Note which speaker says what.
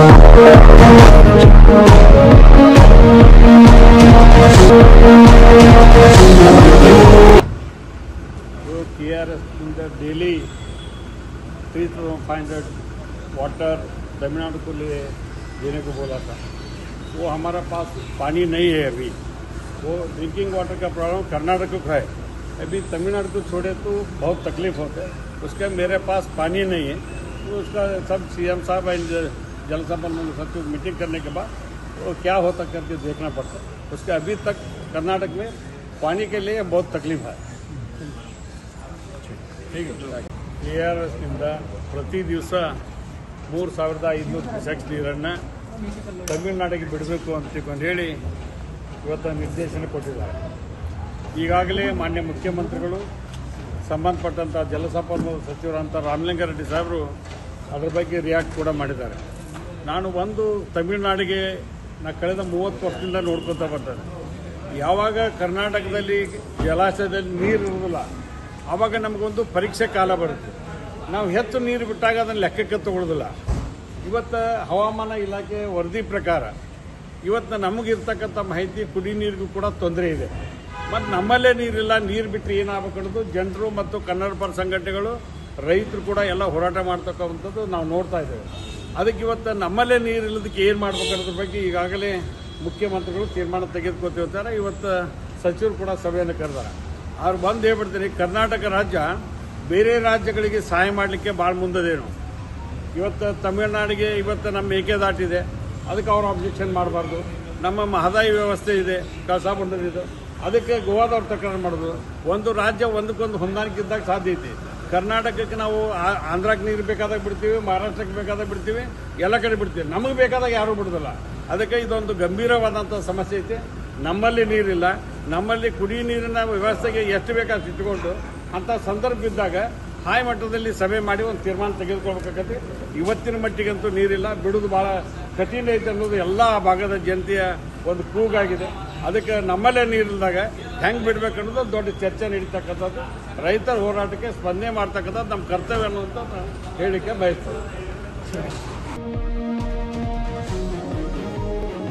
Speaker 1: जो KRS daily 3,500 water Tamil Nadu को लिए देने को बोला था, वो हमारा पास पानी नहीं है अभी। वो ड्रिंकिंग वाटर का प्रॉब्लम कर्नाटक को है, अभी तमिलनाडु को छोड़े तो बहुत तकलीफ होता है। उसका मेरे पास पानी नहीं है, तो उसका सब CM साहब एंड जल संपन्न सचिव मीटिंग करने के बाद वो क्या होता करके देखना पड़ता है। उसका अभी तक कर्नाटक में पानी के लिए बहुत तकलीफ है। KRS ನಿಂದ ಪ್ರತಿ ದಿವಸ 3,500 ಕ್ಯೂಸೆಕ್ಸ್ ನೀರನ್ನು ತಮಿಳುನಾಡಿಗೆ ಬಿಡಬೇಕು ಅಂತ ಹೇಳಿ ಇವತ್ತು ನಿರ್ದೇಶನ ಕೊಟ್ಟಿದ್ದಾರೆ। ಈಗಾಗಲೇ ಮಾನ್ಯ ಮುಖ್ಯಮಂತ್ರಿಗಳು ಸಂಬಂಧಪಟ್ಟಂಥ ಜಲಸಂಪನ್ಮೂಲ ಸಚಿವರಂತ ರಾಮಲಿಂಗಾರೆಡ್ಡಿ ಸಾಹೇಬರು ಅದರ ಬಗ್ಗೆ ರಿಯಾಕ್ಟ್ ಕೂಡ ಮಾಡಿದ್ದಾರೆ। ನಾನು ತಮಿಳುನಾಡಿಗೆ ಕಳೆದ 30 ವರ್ಷದಿಂದ ನೋಡ್ಕೊತಾ ಬರ್ತಾರೆ, ಯಾವಾಗ ಕರ್ನಾಟಕದಲ್ಲಿ ಜಲಾಶಯದಲ್ಲಿ ನೀರು ಇರೋದಿಲ್ಲ ಆವಾಗ ನಮಗೊಂದು ಪರೀಕ್ಷೆ ಕಾಲ ಬರುತ್ತೆ, ನಾವು ಹೆಚ್ಚು ನೀರು ಬಿಟ್ಟಾಗ ಅದನ್ನು ಲೆಕ್ಕಕ್ಕೆ ತಗೊಳ್ಳೋದಿಲ್ಲ। ಇವತ್ತು ಹವಾಮಾನ ಇಲಾಖೆ ವರದಿ ಪ್ರಕಾರ ಇವತ್ತು ನಮಗಿರ್ತಕ್ಕಂಥ ಮಾಹಿತಿ ಕುಡಿ ನೀರಿಗೂ ಕೂಡ ತೊಂದರೆ ಇದೆ, ಮತ್ತು ನಮ್ಮಲ್ಲೇ ನೀರಿಲ್ಲ, ನೀರು ಬಿಟ್ಟರೆ ಏನಾಗಬೇಕು ಅನ್ನೋದು ಜನರು ಮತ್ತು ಕನ್ನಡ ಪರ ಸಂಘಟನೆಗಳು ರೈತರು ಕೂಡ ಎಲ್ಲ ಹೋರಾಟ ಮಾಡ್ತಕ್ಕಂಥದ್ದು ನಾವು ನೋಡ್ತಾ ಇದ್ದೇವೆ। ಅದಕ್ಕೆ ಇವತ್ತು ನಮ್ಮಲ್ಲೇ ನೀರು ಇಲ್ಲದಕ್ಕೆ ಏನು ಮಾಡ್ಬೇಕು ಅನ್ನೋದ್ರ ಬಗ್ಗೆ ಈಗಾಗಲೇ ಮುಖ್ಯಮಂತ್ರಿಗಳು ತೀರ್ಮಾನ ತೆಗೆದುಕೊಳ್ತಿರ್ತಾರೆ। ಇವತ್ತು ಸಚಿವರು ಕೂಡ ಸಭೆಯನ್ನು ಕರೆದಾರೆ। ಅವ್ರು ಬಂದು ಹೇಳ್ಬಿಡ್ತೀನಿ, ಕರ್ನಾಟಕ ರಾಜ್ಯ ಬೇರೆ ರಾಜ್ಯಗಳಿಗೆ ಸಹಾಯ ಮಾಡಲಿಕ್ಕೆ ಭಾಳ ಮುಂದದೇನು। ಇವತ್ತು ತಮಿಳುನಾಡಿಗೆ ಇವತ್ತು ನಮ್ಮ ಮೇಕೆದಾಟಿದೆ, ಅದಕ್ಕೆ ಅವ್ರು ಅಬ್ಜೆಕ್ಷನ್ ಮಾಡಬಾರ್ದು। ನಮ್ಮ ಮಹದಾಯಿ ವ್ಯವಸ್ಥೆ ಇದೆ, ಕಳಸಾ ಬಂಡೂರಿದು, ಅದಕ್ಕೆ ಗೋವಾದವ್ರು ತಕರಾರು ಮಾಡೋದು। ಒಂದು ರಾಜ್ಯ ಒಂದಕ್ಕೊಂದು ಹೊಂದಾಣಿಕೆ ಇದ್ದಾಗ ಸಾಧ್ಯ ಐತಿ। ಕರ್ನಾಟಕಕ್ಕೆ ನಾವು ಆಂಧ್ರಕ್ಕೆ ನೀರು ಬೇಕಾದಾಗ ಬಿಡ್ತೀವಿ, ಮಹಾರಾಷ್ಟ್ರಕ್ಕೆ ಬೇಕಾದಾಗ ಬಿಡ್ತೀವಿ, ಎಲ್ಲ ಕಡೆ ಬಿಡ್ತೀವಿ, ನಮಗೆ ಬೇಕಾದಾಗ ಯಾರೂ ಬಿಡೋದಿಲ್ಲ। ಅದಕ್ಕೆ ಇದೊಂದು ಗಂಭೀರವಾದಂಥ ಸಮಸ್ಯೆ ಐತಿ। ನಮ್ಮಲ್ಲಿ ನೀರಿಲ್ಲ, ನಮ್ಮಲ್ಲಿ ಕುಡಿ ನೀರಿನ ವ್ಯವಸ್ಥೆಗೆ ಎಷ್ಟು ಬೇಕಾಷ್ಟು ಇಟ್ಕೊಂಡು ಅಂಥ ಸಂದರ್ಭ ಇದ್ದಾಗ ಹಾಯ್ ಮಟ್ಟದಲ್ಲಿ ಸಭೆ ಮಾಡಿ ಒಂದು ತೀರ್ಮಾನ ತೆಗೆದುಕೊಳ್ಬೇಕಾಗತ್ತೆ। ಇವತ್ತಿನ ಮಟ್ಟಿಗಂತೂ ನೀರಿಲ್ಲ, ಬಿಡೋದು ಭಾಳ ಕಠಿಣ ಐತೆ ಅನ್ನೋದು ಎಲ್ಲ ಭಾಗದ ಜನತೆಯ ಒಂದು ಕೂಗಾಗಿದೆ। ಅದಕ್ಕೆ ನಮ್ಮಲ್ಲೇ ನೀರಿಲ್ದಾಗ ಹೆಂಗೆ ಬಿಡಬೇಕು ಅನ್ನೋದು ದೊಡ್ಡ ಚರ್ಚೆ ನಡೀತಕ್ಕಂಥದ್ದು, ರೈತರ ಹೋರಾಟಕ್ಕೆ ಸ್ಪಂದನೆ ಮಾಡ್ತಕ್ಕಂಥದ್ದು ನಮ್ಮ ಕರ್ತವ್ಯ ಅನ್ನುವಂಥ ಹೇಳಿಕೆ ಬಯಸ್ತೇವೆ।